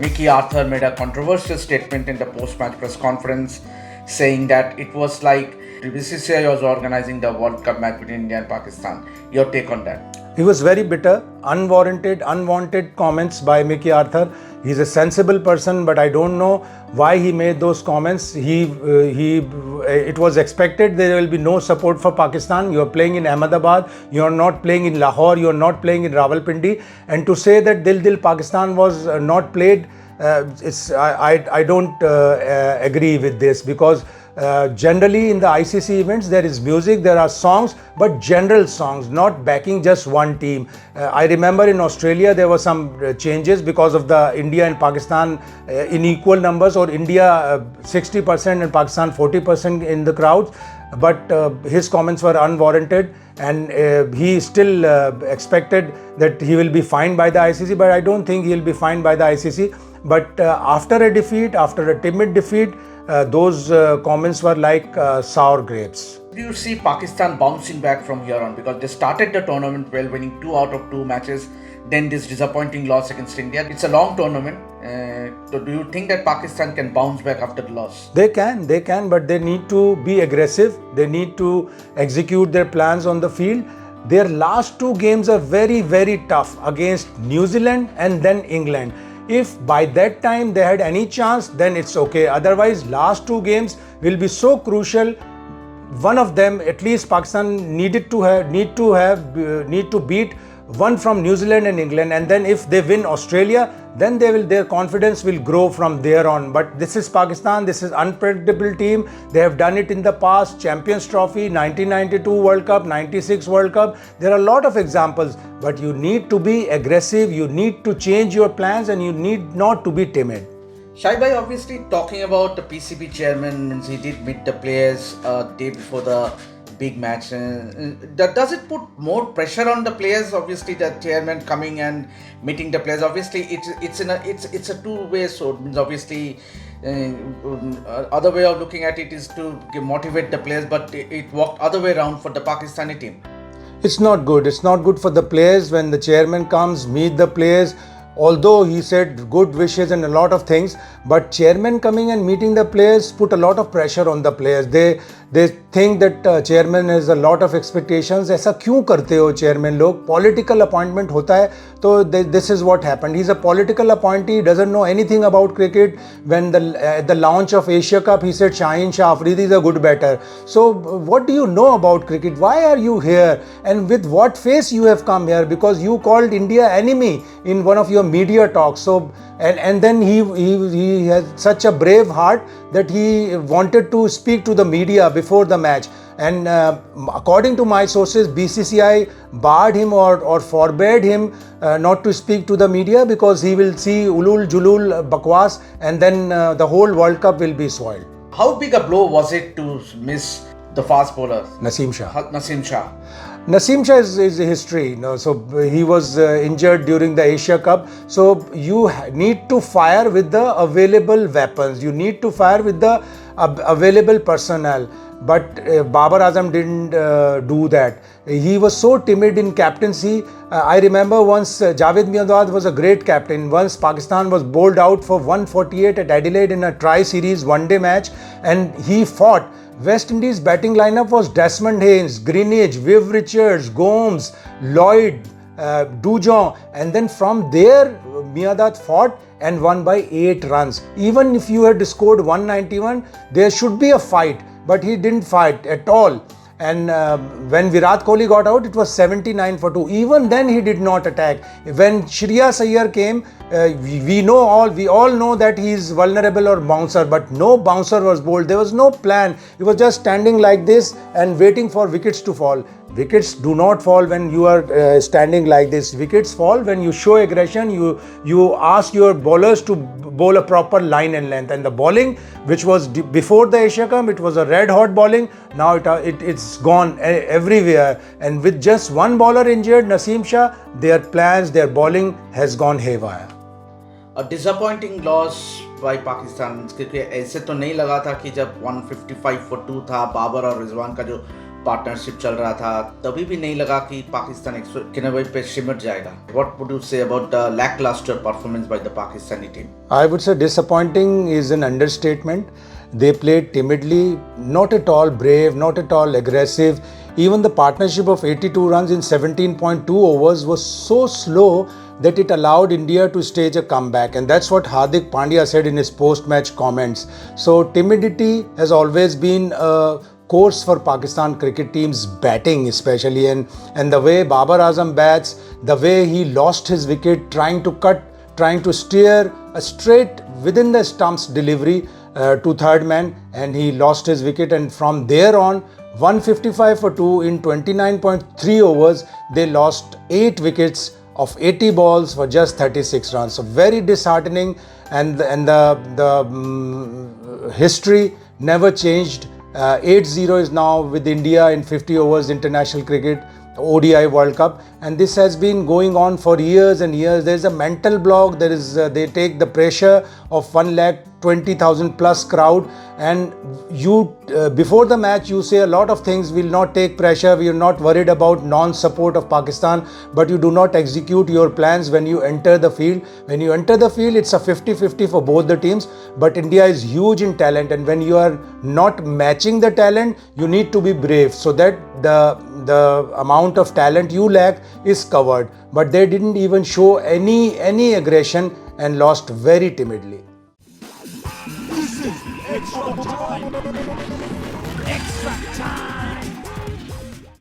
Micky Arthur made a controversial statement in the post-match press conference saying that it was like BCCI was organizing the World Cup match between India and Pakistan. Your take on that? He was very bitter, unwanted comments by Micky Arthur. He's a sensible person, but I don't know why he made those comments. It was expected there will be no support for Pakistan. You are playing in Ahmedabad, you are not playing in Lahore, you are not playing in Rawalpindi, and to say that Dil Dil Pakistan was not played, I don't agree with this, because generally in the ICC events there is music, there are songs, but general songs, not backing just one team. I remember in Australia there were some changes because of the India and Pakistan in equal numbers, or India 60% and Pakistan 40% in the crowds, but his comments were unwarranted, and he still expected that he will be fined by the ICC, but I don't think he will be fined by the ICC. But after a defeat, after a timid defeat, those comments were like sour grapes. Do you see Pakistan bouncing back from here on? Because they started the tournament well, winning 2 out of 2 matches, then this disappointing loss against India. It's a long tournament. So do you think that Pakistan can bounce back after the loss? They can, but they need to be aggressive. They need to execute their plans on the field. Their last 2 games are very, very tough against New Zealand and then England. If by that time they had any chance, then it's okay. Otherwise, last 2 games will be so crucial. One of them, at least Pakistan need to beat one from New Zealand and England, and then if they win Australia, then their confidence will grow from there on. But this is Pakistan, this is unpredictable team. They have done it in the past, Champions Trophy, 1992 World Cup, 96 World Cup. There are a lot of examples, but you need to be aggressive, you need to change your plans, and you need not to be timid. Shai bhai, obviously talking about the PCB chairman, he did meet the players day before the big match. Does it put more pressure on the players? Obviously, the chairman coming and meeting the players. Obviously, it's a two-way sword. Means obviously, other way of looking at it is to motivate the players, but it worked other way around for the Pakistani team. It's not good. It's not good for the players when the chairman comes, meet the players. Although he said good wishes and a lot of things, but chairman coming and meeting the players put a lot of pressure on the players. They think that chairman has a lot of expectations. ऐसा क्यों करते हो chairman लोग? Political appointment होता है, तो this is what happened. He's a political appointee, doesn't know anything about cricket. When at the launch of Asia Cup, he said Shaheen Shah Afridi is a good batter. So what do you know about cricket? Why are you here? And with what face you have come here? Because you called India enemy in one of your media talks. So and then he has such a brave heart that he wanted to speak to the media before the match. And according to my sources, BCCI barred him or forbade him not to speak to the media, because he will see ulul julul bakwas, and then the whole World Cup will be spoiled. How big a blow was it to miss the fast bowler Naseem Shah? Naseem Shah is history. So he was injured during the Asia Cup. So you need to fire with the available weapons. You need to fire with the available personnel. But Babar Azam didn't do that. He was so timid in captaincy. I remember once Javed Miandwad was a great captain. Once Pakistan was bowled out for 148 at Adelaide in a tri-series one-day match, and he fought. West Indies batting lineup was Desmond Haynes, Greenidge, Viv Richards, Gomes, Lloyd, Dujon, and then from there Miandwad fought and won by 8 runs. Even if you had scored 191, there should be a fight, but he didn't fight at all. And when Virat Kohli got out, it was 79 for 2. Even then he did not attack. When Shreyas Iyer came, we all know that he is vulnerable or bouncer, but no bouncer was bowled. There was no plan. He was just standing like this and waiting for wickets to fall. Wickets do not fall when you are standing like this. Wickets fall when you show aggression. You ask your bowlers to bowl a proper line and length. And the bowling, which was before the Asia Cup, it was a red hot bowling. Now it's gone everywhere. And with just one bowler injured, Naseem Shah, their plans, their bowling has gone haywire. A disappointing loss by Pakistan, क्योंकि ऐसे तो नहीं लगा था कि जब 155 for 2 था, बाबर और रिजवान का जो पार्टनरशिप चल रहा था तभी भी नहीं लगा कि पाकिस्तान 191 पे सिमट जाएगा. What would you say about the lackluster performance by the Pakistani team? I would say disappointing is an understatement. They played timidly, not at all brave, not at all aggressive. Even the partnership of 82 runs in 17.2 overs was so slow that it allowed India to stage a comeback, and that's what Hardik Pandya said in his post-match comments. So timidity has always been a course for Pakistan cricket team's batting especially, and the way Babar Azam bats, the way he lost his wicket trying to steer a straight within the stumps delivery to third man, and he lost his wicket, and from there on 155 for 2 in 29.3 overs, they lost 8 wickets of 80 balls for just 36 runs. So very disheartening, and the history never changed. 8-0 is now with India in 50 overs international cricket ODI World Cup, and this has been going on for years and years. There is a mental block. They take the pressure of 1,20,000 plus crowd, and you before the match you say a lot of things. Will not take pressure. We are not worried about non-support of Pakistan, but you do not execute your plans when you enter the field. When you enter the field, it's a 50-50 for both the teams. But India is huge in talent, and when you are not matching the talent, you need to be brave so that the amount of talent you lack is covered. But they didn't even show any aggression and lost very timidly. This is extra time. Extra time.